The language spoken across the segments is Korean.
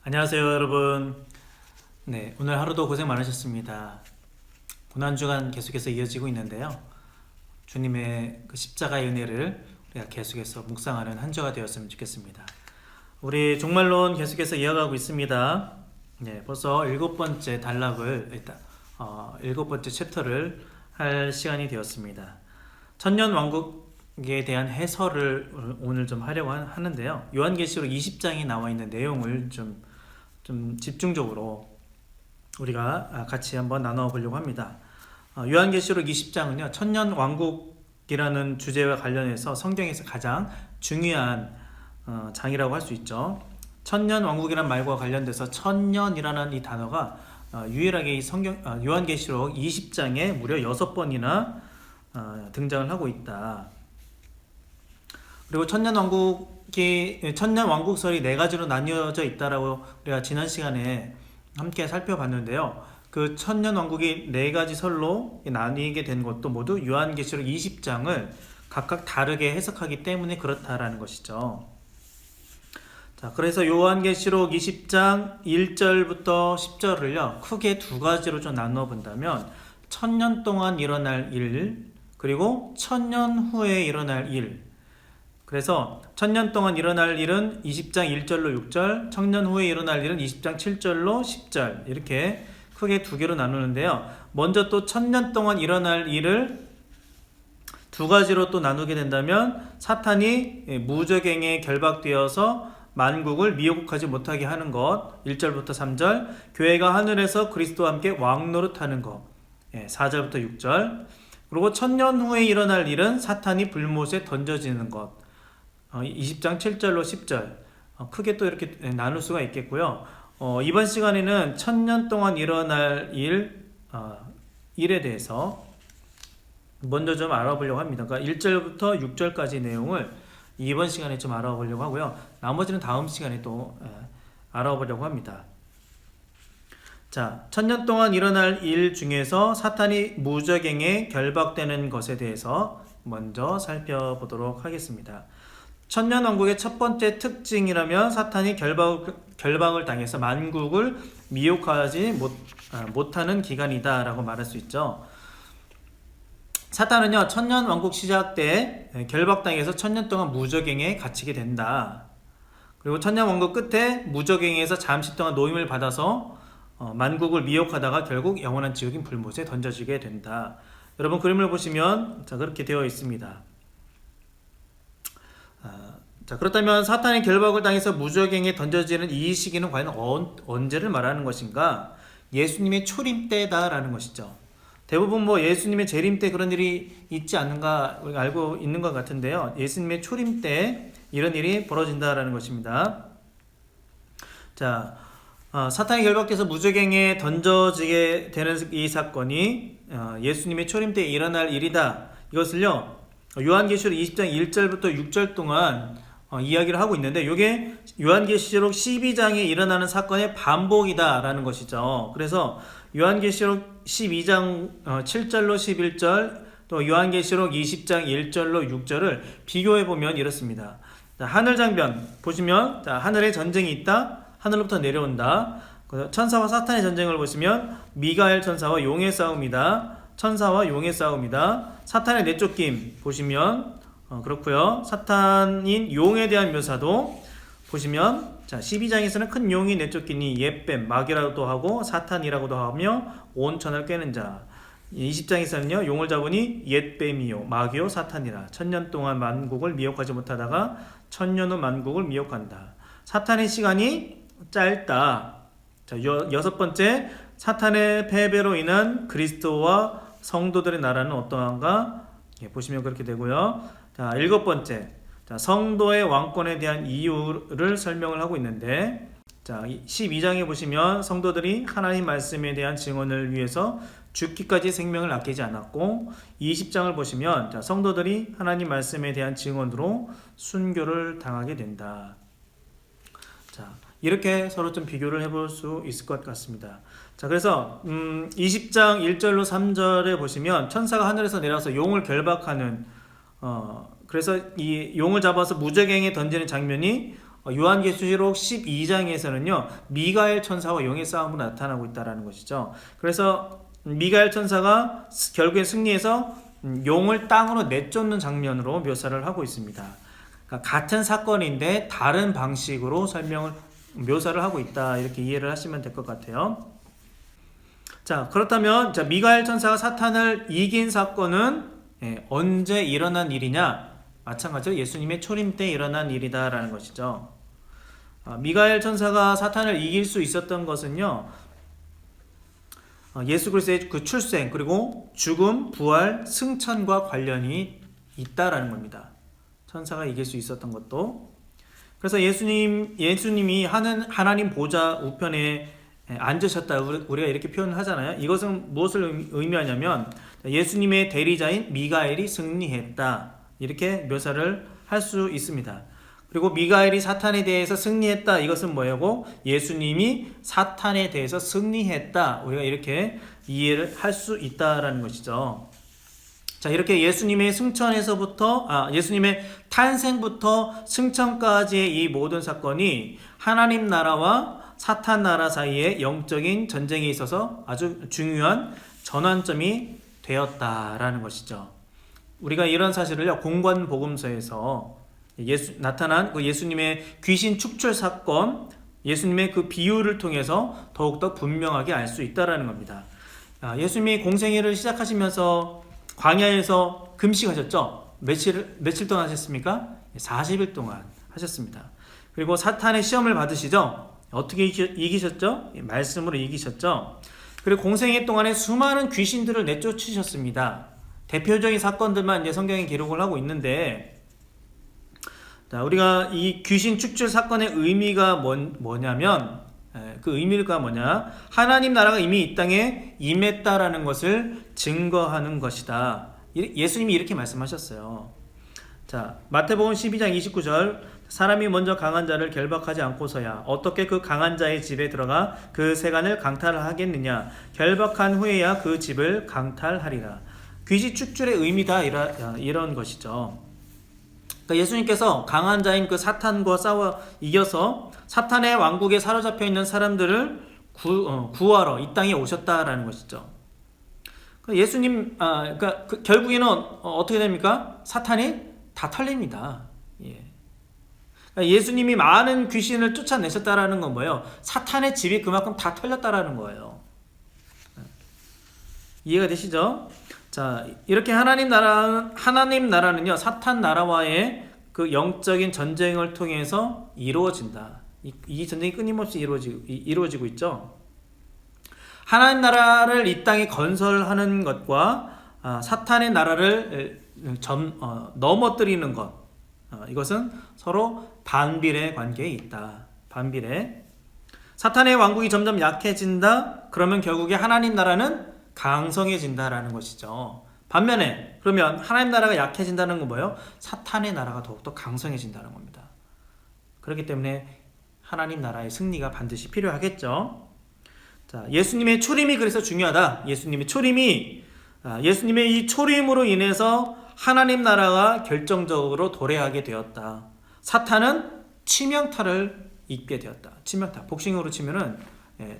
안녕하세요, 여러분. 네, 오늘 하루도 고생 많으셨습니다. 고난주간 계속해서 이어지고 있는데요. 주님의 그 십자가의 은혜를 우리가 계속해서 묵상하는 한 주가 되었으면 좋겠습니다. 우리 종말론 계속해서 이어가고 있습니다. 네, 벌써 일곱 번째 단락을 일곱 번째 챕터를 할 시간이 되었습니다. 천년 왕국에 대한 해설을 오늘 좀 하려고 하는데요. 요한계시록 20장에 나와 있는 내용을 좀 집중적으로 우리가 같이 한번 나눠 보려고 합니다. 요한계시록 20장은요, 천년 왕국이라는 주제와 관련해서 성경에서 가장 중요한 장이라고 할 수 있죠. 천년 왕국이라는 말과 관련돼서 천년이라는 이 단어가 유일하게 이 요한계시록 20장에 무려 6번이나 등장을 하고 있다. 그리고 천년 왕국설이 네 가지로 나뉘어져 있다라고 우리가 지난 시간에 함께 살펴봤는데요. 그 천년 왕국이 네 가지 설로 나뉘게 된 것도 모두 요한계시록 20장을 각각 다르게 해석하기 때문에 그렇다라는 것이죠. 자, 그래서 요한계시록 20장 1절부터 10절을요, 크게 두 가지로 좀 나누어 본다면, 천년 동안 일어날 일, 그리고 천년 후에 일어날 일. 그래서 천년 동안 일어날 일은 20장 1절로 6절, 천년 후에 일어날 일은 20장 7절로 10절, 이렇게 크게 두 개로 나누는데요. 먼저 또 천년 동안 일어날 일을 두 가지로 또 나누게 된다면, 사탄이 무적행에 결박되어서 만국을 미혹하지 못하게 하는 것, 1절부터 3절, 교회가 하늘에서 그리스도와 함께 왕노릇하는 것, 4절부터 6절, 그리고 천년 후에 일어날 일은 사탄이 불못에 던져지는 것, 20장 7절로 10절, 크게 또 이렇게 나눌 수가 있겠고요. 이번 시간에는 천년 동안 일어날 일에 대해서 먼저 좀 알아보려고 합니다. 그러니까 1절부터 6절까지 내용을 이번 시간에 좀 알아보려고 하고요. 나머지는 다음 시간에 또 알아보려고 합니다. 자, 천년 동안 일어날 일 중에서 사탄이 무적행에 결박되는 것에 대해서 먼저 살펴보도록 하겠습니다. 천년 왕국의 첫 번째 특징이라면 사탄이 결박을 당해서 만국을 미혹하지 못하는 기간이다 라고 말할 수 있죠. 사탄은요, 천년 왕국 시작 때 결박당해서 천년 동안 무적행에 갇히게 된다. 그리고 천년 왕국 끝에 무적행에서 잠시 동안 노임을 받아서 만국을 미혹하다가 결국 영원한 지옥인 불못에 던져지게 된다. 여러분 그림을 보시면 그렇게 되어 있습니다. 자, 그렇다면 사탄이 결박을 당해서 무적행에 던져지는 이 시기는 과연 언제를 말하는 것인가? 예수님의 초림 때다라는 것이죠. 대부분 예수님의 재림 때 그런 일이 있지 않는가 알고 있는 것 같은데요. 예수님의 초림 때 이런 일이 벌어진다라는 것입니다. 자, 사탄이 결박돼서 무적행에 던져지게 되는 이 사건이 예수님의 초림 때 일어날 일이다. 이것을요, 요한계시록 20장 1절부터 6절 동안 이야기를 하고 있는데, 이게 요한계시록 12장에 일어나는 사건의 반복이다라는 것이죠. 그래서 요한계시록 12장 7절로 11절, 또 요한계시록 20장 1절로 6절을 비교해 보면 이렇습니다. 자, 하늘 장면 보시면, 자, 하늘에 전쟁이 있다. 하늘로부터 내려온다. 천사와 사탄의 전쟁을 보시면 미가엘 천사와 용의 싸움이다. 천사와 용의 싸움이다. 사탄의 내쫓김 보시면 그렇고요. 사탄인 용에 대한 묘사도 보시면, 자, 12장에서는 큰 용이 내쫓기니 옛뱀 마귀라고도 하고 사탄이라고도 하며 온천을 꿰는 자. 20장에서는요, 용을 잡으니 옛뱀이요 마귀요 사탄이라. 천년 동안 만국을 미혹하지 못하다가 천년 후 만국을 미혹한다. 사탄의 시간이 짧다. 자, 여섯 번째, 사탄의 패배로 인한 그리스도와 성도들의 나라는 어떠한가? 보시면 그렇게 되고요. 자, 일곱 번째, 자, 성도의 왕권에 대한 이유를 설명을 하고 있는데, 자, 12장에 보시면 성도들이 하나님 말씀에 대한 증언을 위해서 죽기까지 생명을 아끼지 않았고, 20장을 보시면, 자, 성도들이 하나님 말씀에 대한 증언으로 순교를 당하게 된다. 자, 이렇게 서로 좀 비교를 해볼 수 있을 것 같습니다. 자, 그래서 20장 1절로 3절에 보시면 천사가 하늘에서 내려와서 용을 결박하는, 그래서 이 용을 잡아서 무적행에 던지는 장면이 요한계시록 12장에서는요 미가엘 천사와 용의 싸움으로 나타나고 있다는 것이죠. 그래서 미가엘 천사가 결국에 승리해서 용을 땅으로 내쫓는 장면으로 묘사를 하고 있습니다. 그러니까 같은 사건인데 다른 방식으로 묘사를 하고 있다, 이렇게 이해를 하시면 될 것 같아요. 자, 그렇다면 미가엘 천사가 사탄을 이긴 사건은 언제 일어난 일이냐? 마찬가지로 예수님의 초림 때 일어난 일이다라는 것이죠. 미가엘 천사가 사탄을 이길 수 있었던 것은요, 예수 그리스도의 그 출생, 그리고 죽음, 부활, 승천과 관련이 있다라는 겁니다. 천사가 이길 수 있었던 것도. 그래서 예수님이 하나님 보좌 우편에 앉으셨다, 우리가 이렇게 표현을 하잖아요. 이것은 무엇을 의미하냐면 예수님의 대리자인 미가엘이 승리했다, 이렇게 묘사를 할 수 있습니다. 그리고 미가엘이 사탄에 대해서 승리했다, 이것은 뭐냐고, 예수님이 사탄에 대해서 승리했다, 우리가 이렇게 이해를 할 수 있다라는 것이죠. 자, 이렇게 예수님의 예수님의 탄생부터 승천까지의 이 모든 사건이 하나님 나라와 사탄 나라 사이의 영적인 전쟁에 있어서 아주 중요한 전환점이 되었다라는 것이죠. 우리가 이런 사실을요, 공관복음서에서 나타난 그 예수님의 귀신 축출 사건, 예수님의 그 비유를 통해서 더욱더 분명하게 알 수 있다라는 겁니다. 예수님이 공생애를 시작하시면서 광야에서 금식하셨죠? 며칠 동안 하셨습니까? 40일 동안 하셨습니다. 그리고 사탄의 시험을 받으시죠? 어떻게 이기셨죠? 말씀으로 이기셨죠? 그리고 공생애 동안에 수많은 귀신들을 내쫓으셨습니다. 대표적인 사건들만 이제 성경에 기록을 하고 있는데, 자, 우리가 이 귀신 축출 사건의 의미가 뭐냐면, 그 의미가 뭐냐? 하나님 나라가 이미 이 땅에 임했다라는 것을 증거하는 것이다. 예수님이 이렇게 말씀하셨어요. 자, 마태복음 12장 29절, 사람이 먼저 강한 자를 결박하지 않고서야 어떻게 그 강한 자의 집에 들어가 그 세간을 강탈하겠느냐? 결박한 후에야 그 집을 강탈하리라. 귀신 축출의 의미다, 이런 것이죠. 그러니까 예수님께서 강한 자인 그 사탄과 싸워 이겨서 사탄의 왕국에 사로잡혀 있는 사람들을 구하러 이 땅에 오셨다라는 것이죠. 예수님, 그러니까 결국에는 어떻게 됩니까? 사탄이 다 털립니다. 그러니까 예수님이 많은 귀신을 쫓아내셨다라는 건 뭐예요? 사탄의 집이 그만큼 다 털렸다라는 거예요. 이해가 되시죠? 자, 이렇게 하나님 나라는요, 사탄 나라와의 그 영적인 전쟁을 통해서 이루어진다. 이 전쟁이 끊임없이 이루어지고 있죠. 하나님 나라를 이 땅에 건설하는 것과 사탄의 나라를 넘어뜨리는 것, 이것은 서로 반비례 관계에 있다. 반비례. 사탄의 왕국이 점점 약해진다. 그러면 결국에 하나님 나라는 강성해진다라는 것이죠. 반면에 그러면 하나님 나라가 약해진다는 건 뭐예요? 사탄의 나라가 더욱더 강성해진다는 겁니다. 그렇기 때문에 하나님 나라의 승리가 반드시 필요하겠죠. 자, 예수님의 초림이 그래서 중요하다. 예수님의 이 초림으로 인해서 하나님 나라가 결정적으로 도래하게 되었다. 사탄은 치명타를 입게 되었다. 치명타, 복싱으로 치면은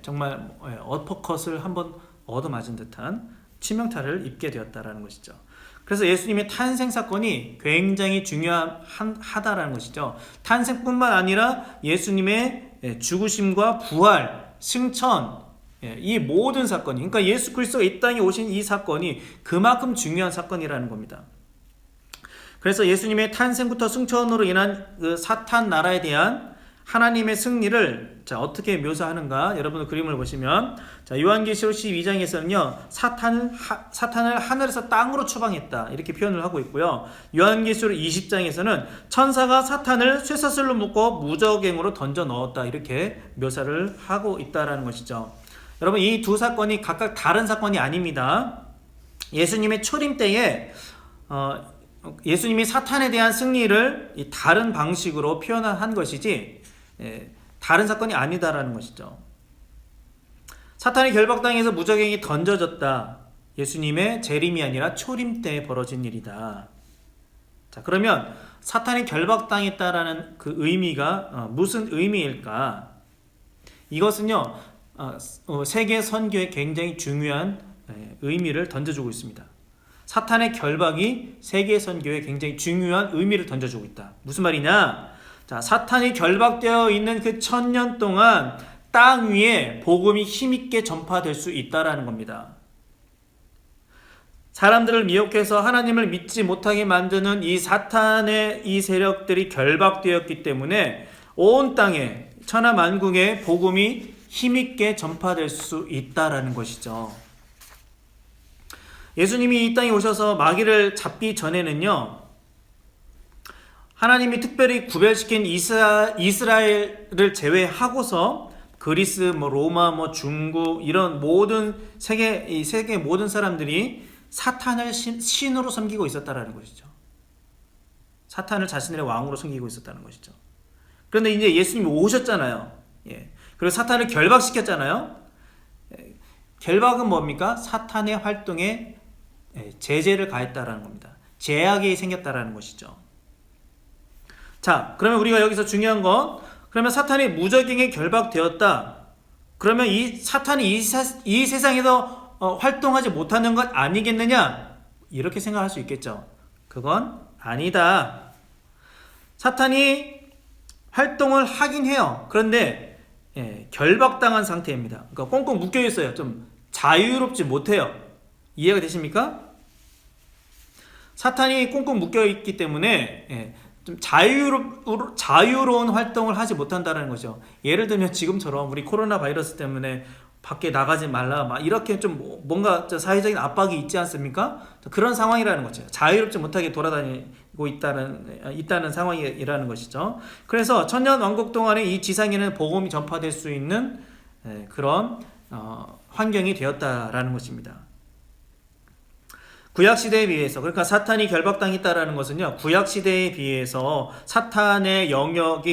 정말 어퍼컷을 한번 얻어맞은 듯한 치명타를 입게 되었다라는 것이죠. 그래서 예수님의 탄생 사건이 굉장히 중요하다라는 것이죠. 탄생뿐만 아니라 예수님의 죽으심과 부활, 승천, 이 모든 사건이, 그러니까 예수 그리스도가 이 땅에 오신 이 사건이 그만큼 중요한 사건이라는 겁니다. 그래서 예수님의 탄생부터 승천으로 인한 그 사탄 나라에 대한 하나님의 승리를 어떻게 묘사하는가? 여러분 그림을 보시면, 요한계시록 12장에서는요 사탄을 하늘에서 땅으로 추방했다, 이렇게 표현을 하고 있고요. 요한계시록 20장에서는 천사가 사탄을 쇠사슬로 묶고 무저갱으로 던져 넣었다, 이렇게 묘사를 하고 있다라는 것이죠. 여러분, 이 두 사건이 각각 다른 사건이 아닙니다. 예수님의 초림 때에 예수님이 사탄에 대한 승리를 다른 방식으로 표현한 것이지 다른 사건이 아니다라는 것이죠. 사탄이 결박당해서 무저갱이 던져졌다. 예수님의 재림이 아니라 초림 때 벌어진 일이다. 자, 그러면 사탄이 결박당했다라는 그 의미가 무슨 의미일까? 이것은요, 세계 선교에 굉장히 중요한 의미를 던져주고 있습니다. 사탄의 결박이 세계 선교에 굉장히 중요한 의미를 던져주고 있다. 무슨 말이냐? 자, 사탄이 결박되어 있는 그 1000년 동안 땅 위에 복음이 힘있게 전파될 수 있다라는 겁니다. 사람들을 미혹해서 하나님을 믿지 못하게 만드는 이 사탄의 이 세력들이 결박되었기 때문에 온 땅에 천하 만국에 복음이 힘있게 전파될 수 있다라는 것이죠. 예수님이 이 땅에 오셔서 마귀를 잡기 전에는요, 하나님이 특별히 구별시킨 이스라엘을 제외하고서 그리스, 로마, 중국 이런 모든 세계 모든 사람들이 사탄을 신으로 섬기고 있었다라는 것이죠. 사탄을 자신들의 왕으로 섬기고 있었다는 것이죠. 그런데 이제 예수님이 오셨잖아요. 예. 그리고 사탄을 결박시켰잖아요. 결박은 뭡니까? 사탄의 활동에 제재를 가했다라는 겁니다. 제약이 생겼다라는 것이죠. 자, 그러면 우리가 여기서 중요한 건, 그러면 사탄이 무적행에 결박되었다. 그러면 이 사탄이 이 세상에서 활동하지 못하는 것 아니겠느냐? 이렇게 생각할 수 있겠죠. 그건 아니다. 사탄이 활동을 하긴 해요. 그런데 결박당한 상태입니다. 그러니까 꽁꽁 묶여 있어요. 좀 자유롭지 못해요. 이해가 되십니까? 사탄이 꽁꽁 묶여 있기 때문에 좀 자유로운 활동을 하지 못한다는 거죠. 예를 들면 지금처럼 우리 코로나 바이러스 때문에 밖에 나가지 말라, 막 이렇게 좀 뭔가 사회적인 압박이 있지 않습니까? 그런 상황이라는 거죠. 자유롭지 못하게 돌아다니고 있다는 상황이라는 것이죠. 그래서 천년 왕국 동안에 이 지상에는 복음이 전파될 수 있는 그런 환경이 되었다라는 것입니다. 구약시대에 비해서, 그러니까 사탄이 결박당했다라는 것은요, 구약시대에 비해서 사탄의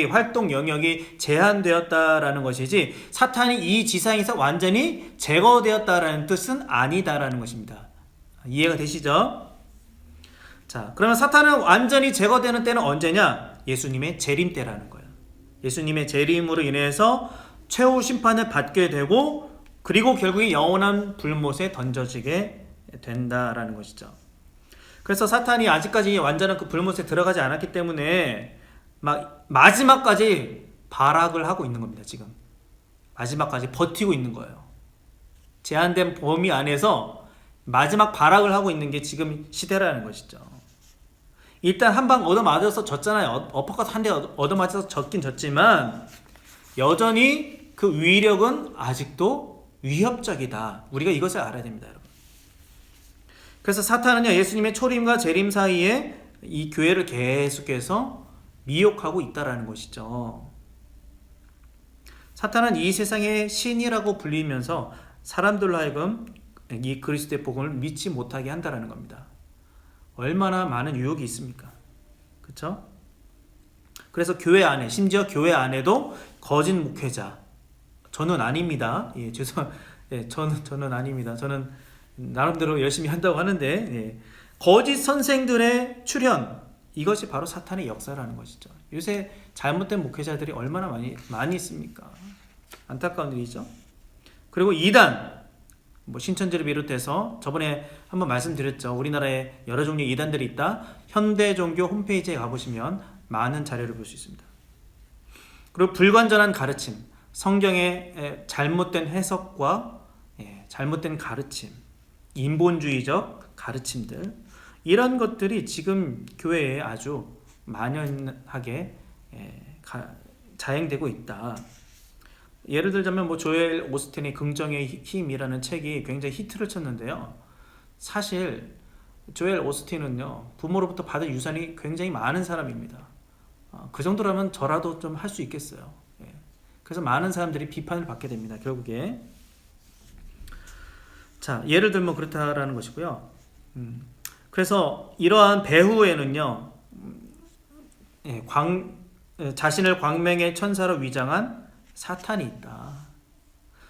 활동 영역이 제한되었다라는 것이지, 사탄이 이 지상에서 완전히 제거되었다라는 뜻은 아니다라는 것입니다. 이해가 되시죠? 자, 그러면 사탄은 완전히 제거되는 때는 언제냐? 예수님의 재림 때라는 거예요. 예수님의 재림으로 인해서 최후 심판을 받게 되고, 그리고 결국에 영원한 불못에 던져지게 된다라는 것이죠. 그래서 사탄이 아직까지 완전한 그 불못에 들어가지 않았기 때문에 마지막까지 발악을 하고 있는 겁니다. 지금 마지막까지 버티고 있는 거예요. 제한된 범위 안에서 마지막 발악을 하고 있는 게 지금 시대라는 것이죠. 일단 한 방 얻어맞아서 졌잖아요. 어퍼컷 한 대 얻어맞아서 졌긴 졌지만 여전히 그 위력은 아직도 위협적이다. 우리가 이것을 알아야 됩니다, 여러분. 그래서 사탄은요, 예수님의 초림과 재림 사이에 이 교회를 계속해서 미혹하고 있다라는 것이죠. 사탄은 이 세상의 신이라고 불리면서 사람들로 하여금 이 그리스도의 복음을 믿지 못하게 한다라는 겁니다. 얼마나 많은 유혹이 있습니까? 그렇죠? 그래서 교회 안에, 심지어 교회 안에도 거짓 목회자, 저는 아닙니다. 저는 아닙니다. 저는 나름대로 열심히 한다고 하는데, 거짓 선생들의 출현, 이것이 바로 사탄의 역사라는 것이죠. 요새 잘못된 목회자들이 얼마나 많이 있습니까? 안타까운 일이죠. 그리고 이단, 신천지를 비롯해서 저번에 한번 말씀드렸죠. 우리나라에 여러 종류의 이단들이 있다. 현대종교 홈페이지에 가보시면 많은 자료를 볼 수 있습니다. 그리고 불완전한 가르침, 성경의 잘못된 해석과 잘못된 가르침, 인본주의적 가르침들, 이런 것들이 지금 교회에 아주 만연하게 자행되고 있다. 예를 들자면 조엘 오스틴의 긍정의 힘이라는 책이 굉장히 히트를 쳤는데요. 사실 조엘 오스틴은요, 부모로부터 받은 유산이 굉장히 많은 사람입니다. 그 정도라면 저라도 좀 할 수 있겠어요. 그래서 많은 사람들이 비판을 받게 됩니다, 결국에. 자, 예를 들면 그렇다라는 것이고요. 그래서 이러한 배후에는요, 자신을 광명의 천사로 위장한 사탄이 있다.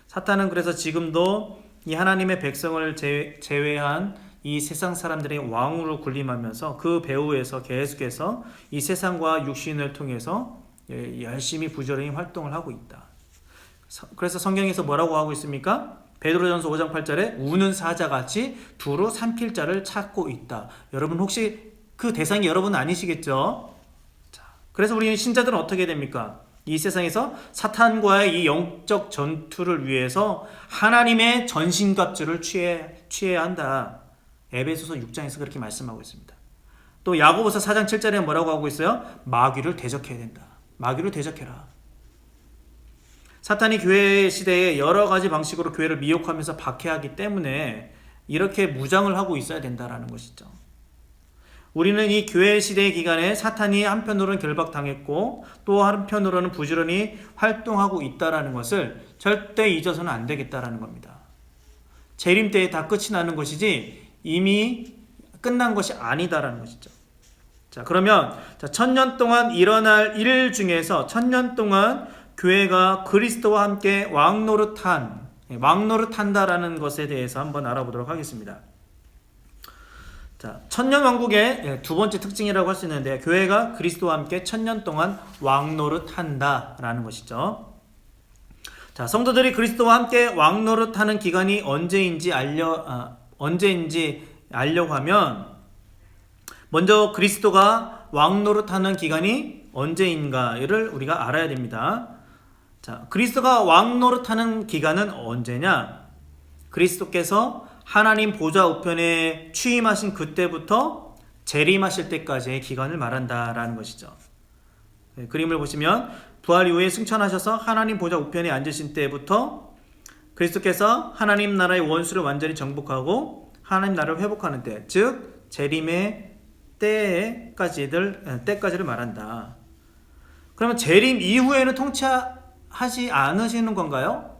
사탄은 그래서 지금도 이 하나님의 백성을 제외한 이 세상 사람들의 왕으로 군림하면서 그 배후에서 계속해서 이 세상과 육신을 통해서 열심히 부지런히 활동을 하고 있다. 그래서 성경에서 뭐라고 하고 있습니까? 베드로전서 5장 8절에 우는 사자같이 두루 삼킬 자를 찾고 있다. 여러분 혹시 그 대상이 여러분 아니시겠죠? 자, 그래서 우리 신자들은 어떻게 됩니까? 이 세상에서 사탄과의 이 영적 전투를 위해서 하나님의 전신갑주를 취해야 한다. 에베소서 6장에서 그렇게 말씀하고 있습니다. 또 야고보서 4장 7절에 뭐라고 하고 있어요? 마귀를 대적해야 된다. 마귀를 대적해라. 사탄이 교회 시대에 여러 가지 방식으로 교회를 미혹하면서 박해하기 때문에 이렇게 무장을 하고 있어야 된다는 것이죠. 우리는 이 교회 시대의 기간에 사탄이 한편으로는 결박당했고 또 한편으로는 부지런히 활동하고 있다는 것을 절대 잊어서는 안 되겠다는 겁니다. 재림 때에 다 끝이 나는 것이지 이미 끝난 것이 아니다라는 것이죠. 자, 그러면 1000년 동안 일어날 일 중에서 1000년 동안 교회가 그리스도와 함께 왕노릇한다라는 것에 대해서 한번 알아보도록 하겠습니다. 자, 천년왕국의 두 번째 특징이라고 할 수 있는데 교회가 그리스도와 함께 1000년 동안 왕노릇한다라는 것이죠. 자, 성도들이 그리스도와 함께 왕노릇하는 기간이 언제인지 알려고 하면 먼저 그리스도가 왕노릇하는 기간이 언제인가를 우리가 알아야 됩니다. 자, 그리스도가 왕노릇하는 기간은 언제냐? 그리스도께서 하나님 보좌 우편에 취임하신 그때부터 재림하실 때까지의 기간을 말한다라는 것이죠. 그림을 보시면 부활 이후에 승천하셔서 하나님 보좌 우편에 앉으신 때부터 그리스도께서 하나님 나라의 원수를 완전히 정복하고 하나님 나라를 회복하는 때, 즉 재림의 때까지를 말한다. 그러면 재림 이후에는 통치하지 않으시는 건가요?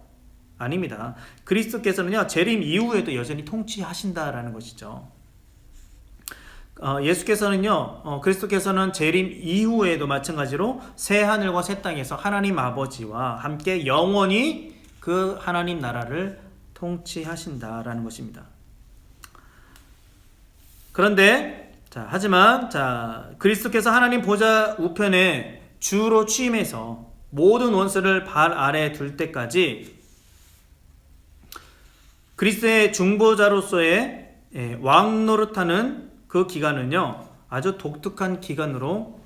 아닙니다. 그리스도께서는요, 재림 이후에도 여전히 통치하신다라는 것이죠. 그리스도께서는 재림 이후에도 마찬가지로 새 하늘과 새 땅에서 하나님 아버지와 함께 영원히 그 하나님 나라를 통치하신다라는 것입니다. 그런데 하지만 그리스도께서 하나님 보좌 우편에 주로 취임해서 모든 원수를 발 아래 둘 때까지 그리스도의 중보자로서의 왕노릇하는 그 기간은요, 아주 독특한 기간으로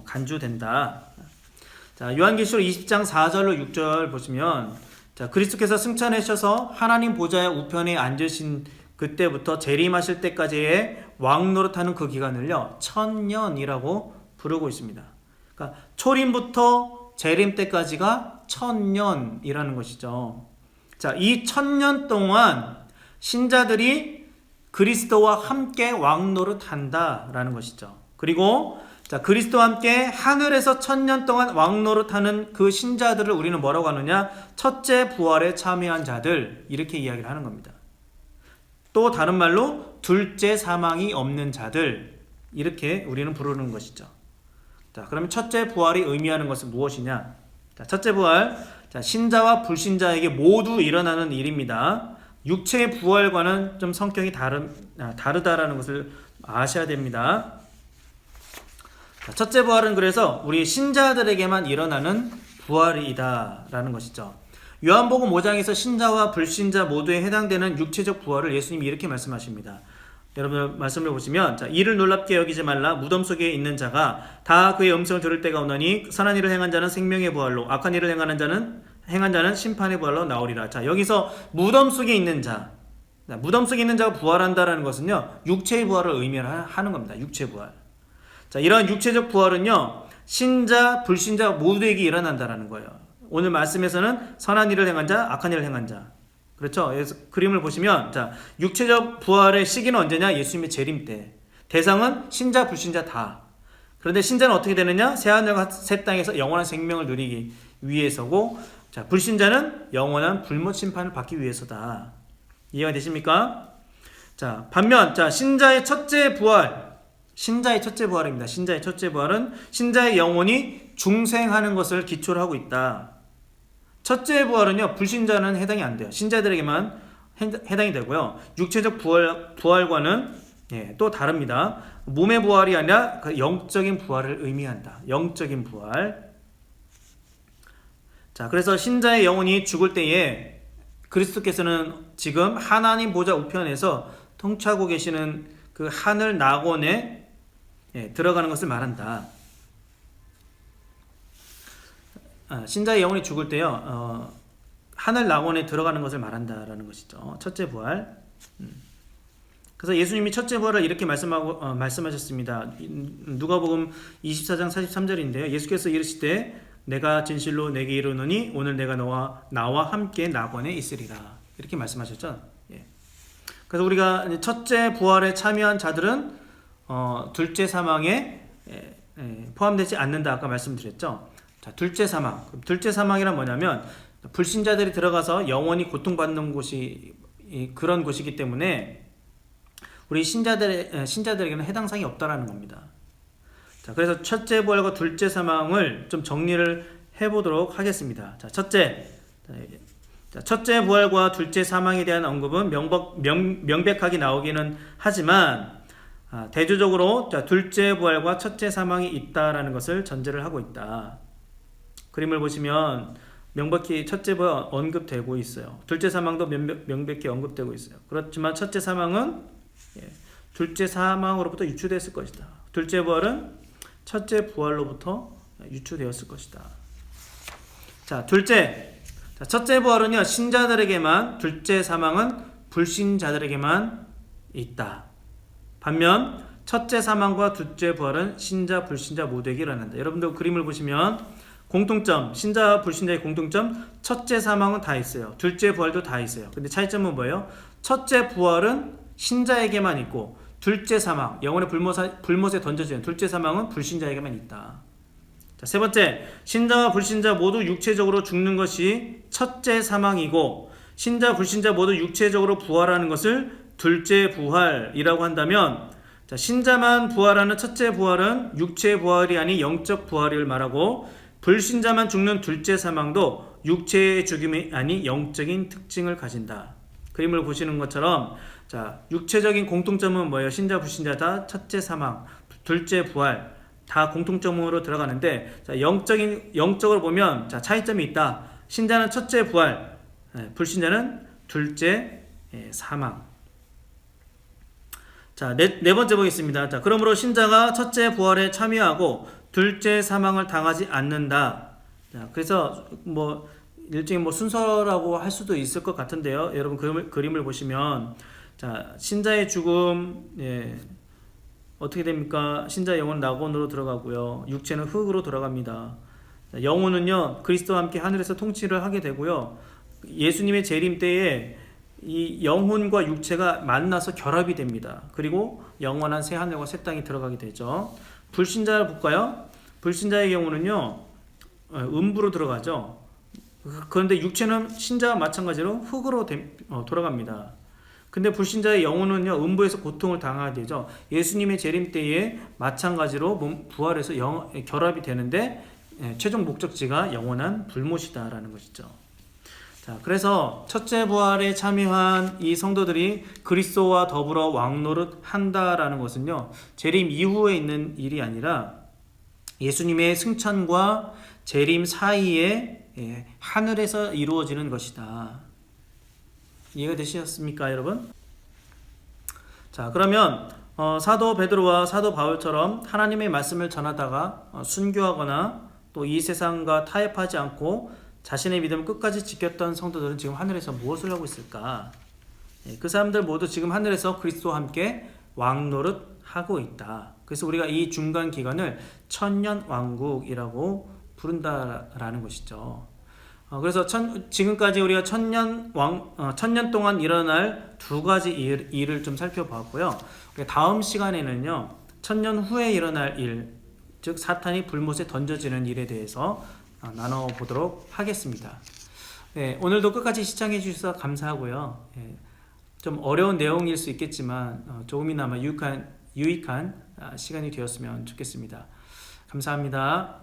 간주된다. 자, 요한계시록 20장 4절로 6절 보시면, 그리스도께서 승천하셔서 하나님 보좌의 우편에 앉으신 그때부터 재림하실 때까지의 왕노릇하는 그 기간을요, 1000년이라고 부르고 있습니다. 그러니까 초림부터 재림 때까지가 1000년이라는 것이죠. 자, 이 1000년 동안 신자들이 그리스도와 함께 왕노릇한다라는 것이죠. 그리고 그리스도와 함께 하늘에서 1000년 동안 왕노릇하는 그 신자들을 우리는 뭐라고 하느냐? 첫째 부활에 참여한 자들, 이렇게 이야기를 하는 겁니다. 또 다른 말로 둘째 사망이 없는 자들, 이렇게 우리는 부르는 것이죠. 자, 그러면 첫째 부활이 의미하는 것은 무엇이냐? 자, 첫째 부활, 신자와 불신자에게 모두 일어나는 일입니다. 육체의 부활과는 좀 성격이 다르다라는 것을 아셔야 됩니다. 자, 첫째 부활은 그래서 우리 신자들에게만 일어나는 부활이다라는 것이죠. 요한복음 5장에서 신자와 불신자 모두에 해당되는 육체적 부활을 예수님이 이렇게 말씀하십니다. 여러분 말씀을 보시면, 이를 놀랍게 여기지 말라. 무덤 속에 있는 자가 다 그의 음성을 들을 때가 오나니 선한 일을 행한 자는 생명의 부활로, 악한 일을 행한 자는 심판의 부활로 나오리라. 자, 여기서 무덤 속에 있는 자, 무덤 속에 있는 자가 부활한다라는 것은요, 육체의 부활을 의미하는 겁니다. 육체 부활. 자, 이런 육체적 부활은요, 신자, 불신자 모두에게 일어난다라는 거예요. 오늘 말씀에서는 선한 일을 행한 자, 악한 일을 행한 자. 그렇죠? 그래서 그림을 보시면, 육체적 부활의 시기는 언제냐? 예수님의 재림 때. 대상은 신자, 불신자 다. 그런데 신자는 어떻게 되느냐? 새하늘과 새 땅에서 영원한 생명을 누리기 위해서고, 불신자는 영원한 불못 심판을 받기 위해서다. 이해가 되십니까? 자, 반면, 신자의 첫째 부활입니다. 신자의 첫째 부활은 신자의 영혼이 중생하는 것을 기초로 하고 있다. 첫째 부활은요, 불신자는 해당이 안 돼요. 신자들에게만 해당이 되고요. 육체적 부활과는 또 다릅니다. 몸의 부활이 아니라 그 영적인 부활을 의미한다. 영적인 부활. 자, 그래서 신자의 영혼이 죽을 때에 그리스도께서는 지금 하나님 보좌 우편에서 통치하고 계시는 그 하늘 낙원에 들어가는 것을 말한다. 신자의 영혼이 죽을 때요, 하늘 낙원에 들어가는 것을 말한다라는 것이죠. 첫째 부활. 그래서 예수님이 첫째 부활을 이렇게 말씀하셨습니다. 누가복음 24장 43절인데요. 예수께서 이르시되 내가 진실로 내게 이르노니 오늘 내가 나와 함께 낙원에 있으리라. 이렇게 말씀하셨죠. 그래서 우리가 첫째 부활에 참여한 자들은 둘째 사망에 포함되지 않는다. 아까 말씀드렸죠. 자, 둘째 사망. 둘째 사망이란 뭐냐면 불신자들이 들어가서 영원히 고통받는 곳이 그런 곳이기 때문에 우리 신자들에게는 해당 사항이 없다라는 겁니다. 자, 그래서 첫째 부활과 둘째 사망을 좀 정리를 해보도록 하겠습니다. 자, 첫째 부활과 둘째 사망에 대한 언급은 명백하게 나오기는 하지만 대조적으로 둘째 부활과 첫째 사망이 있다라는 것을 전제를 하고 있다. 그림을 보시면 명백히 첫째 부활 언급되고 있어요. 둘째 사망도 명백히 언급되고 있어요. 그렇지만 첫째 사망은 둘째 사망으로부터 유추됐을 것이다. 둘째 부활은 첫째 부활로부터 유추되었을 것이다. 자, 첫째 부활은요, 신자들에게만, 둘째 사망은 불신자들에게만 있다. 반면 첫째 사망과 둘째 부활은 신자, 불신자 모두에게 일어난다. 여러분들 그림을 보시면 공통점, 신자, 불신자의 공통점, 첫째 사망은 다 있어요. 둘째 부활도 다 있어요. 근데 차이점은 뭐예요? 첫째 부활은 신자에게만 있고 둘째 사망, 영혼의 불못에 던져지는 둘째 사망은 불신자에게만 있다. 자, 세 번째, 신자와 불신자 모두 육체적으로 죽는 것이 첫째 사망이고 신자, 불신자 모두 육체적으로 부활하는 것을 둘째 부활이라고 한다면, 자, 신자만 부활하는 첫째 부활은 육체 부활이 아닌 영적 부활을 말하고 불신자만 죽는 둘째 사망도 육체의 죽음이 아닌 영적인 특징을 가진다. 그림을 보시는 것처럼, 자, 육체적인 공통점은 뭐예요? 신자, 불신자 다 첫째 사망, 둘째 부활 다 공통점으로 들어가는데, 자, 영적으로 보면 자, 차이점이 있다. 신자는 첫째 부활, 불신자는 둘째 사망. 자, 네 번째 보겠습니다. 자, 그러므로 신자가 첫째 부활에 참여하고 둘째 사망을 당하지 않는다. 자, 그래서 일종의 순서라고 할 수도 있을 것 같은데요. 여러분 그림을 보시면, 자, 신자의 죽음, 어떻게 됩니까? 신자의 영혼은 낙원으로 들어가고요. 육체는 흙으로 돌아갑니다. 자, 영혼은요, 그리스도와 함께 하늘에서 통치를 하게 되고요. 예수님의 재림 때에 이 영혼과 육체가 만나서 결합이 됩니다. 그리고 영원한 새 하늘과 새 땅이 들어가게 되죠. 불신자를 볼까요? 불신자의 경우는요, 음부로 들어가죠. 그런데 육체는 신자와 마찬가지로 흙으로 돌아갑니다. 근데 불신자의 영혼은요, 음부에서 고통을 당하게 되죠. 예수님의 재림 때에 마찬가지로 부활해서 결합이 되는데 최종 목적지가 영원한 불못이다라는 것이죠. 자, 그래서 첫째 부활에 참여한 이 성도들이 그리스도와 더불어 왕노릇 한다라는 것은요, 재림 이후에 있는 일이 아니라 예수님의 승천과 재림 사이에 하늘에서 이루어지는 것이다. 이해가 되셨습니까, 여러분? 자, 그러면 사도 베드로와 사도 바울처럼 하나님의 말씀을 전하다가 순교하거나 또 이 세상과 타협하지 않고 자신의 믿음을 끝까지 지켰던 성도들은 지금 하늘에서 무엇을 하고 있을까? 그 사람들 모두 지금 하늘에서 그리스도와 함께 왕노릇 하고 있다. 그래서 우리가 이 중간 기간을 천년왕국이라고 부른다라는 것이죠. 그래서 지금까지 우리가 천년 동안 일어날 두 가지 일을 좀 살펴봤고요. 다음 시간에는요, 천년 후에 일어날 일, 즉 사탄이 불못에 던져지는 일에 대해서 나눠보도록 하겠습니다. 오늘도 끝까지 시청해 주셔서 감사하고요. 좀 어려운 내용일 수 있겠지만 조금이나마 유익한 시간이 되었으면 좋겠습니다. 감사합니다.